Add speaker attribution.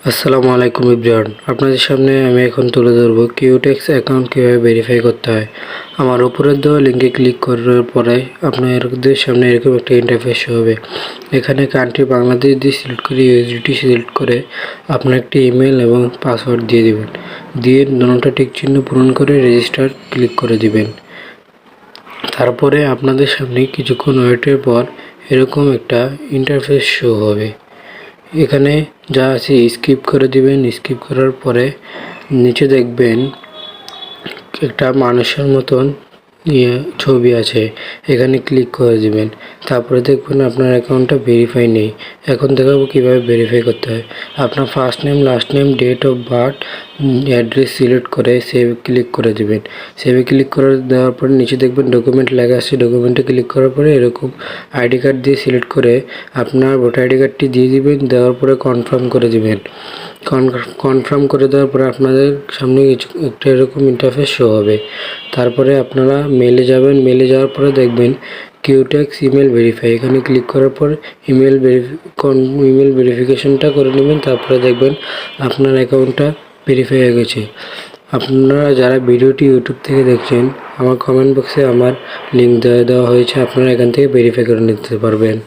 Speaker 1: আসসালামু আলাইকুম এভরিওয়ান, আপনাদের সামনে আমি এখন তুলে ধরব কিউটেক্স অ্যাকাউন্ট কীভাবে ভেরিফাই করতে হয়। আমার উপরের দেওয়া লিঙ্কে ক্লিক করার পরে আপনাদের সামনে এরকম একটা ইন্টারফেস হবে। এখানে কান্ট্রি বাংলাদেশ দিয়ে সিলেক্ট করে ইউএসডিটি সিলেক্ট করে আপনার একটি ইমেল এবং পাসওয়ার্ড দিয়ে দিবেন। দিয়ে দুটোটা টিক চিহ্ন পূরণ করে রেজিস্টার ক্লিক করে দিবেন। তারপরে আপনাদের সামনে কিছুক্ষণ ওয়েটের পর এরকম একটা ইন্টারফেস শো হবে। এখানে যা আছে স্কিপ করে দিবেন। স্কিপ করার পরে নিচে দেখবেন একটা মানুষের মতন ছবি আছে, এখানে ক্লিক করে দিবেন। তারপরে দেখবেন আপনার অ্যাকাউন্টটা ভেরিফাই নেই। এখন দেখাবো কীভাবে ভেরিফাই করতে হয়। আপনার first name, last name, date of birth, address select করে সেভ ক্লিক করে দিবেন। সেভে ক্লিক করে দেওয়ার পরে নিচে দেখবেন ডকুমেন্ট লেখা আছে। ডকুমেন্টে ক্লিক করার পরে এরকম আইডি কার্ড দিয়ে সিলেক্ট করে আপনার ভোটার আইডি কার্ডটি দিয়ে দিবেন। দেওয়ার পরে কনফার্ম করে দিবেন। কনফার্ম করে দেওয়ার পরে আপনাদের সামনে একটা এরকম ইন্টারফেস শো হবে। তারপরে আপনারা মেলে যাবেন। মেলে যাওয়ার পরে দেখবেন কিউটেক্স ইমেল ভেরিফাই, এখানে ক্লিক করার পর ইমেল ভেরিফিকেশনটা করে নেবেন। তারপরে দেখবেন আপনার অ্যাকাউন্টটা ভেরিফাই হয়ে গেছে। আপনারা যারা ভিডিওটি ইউটিউব থেকে দেখছেন, আমার কমেন্ট বক্সে আমার লিঙ্ক দেওয়া হয়েছে, আপনারা এখান থেকে ভেরিফাই করে নিতে পারবেন।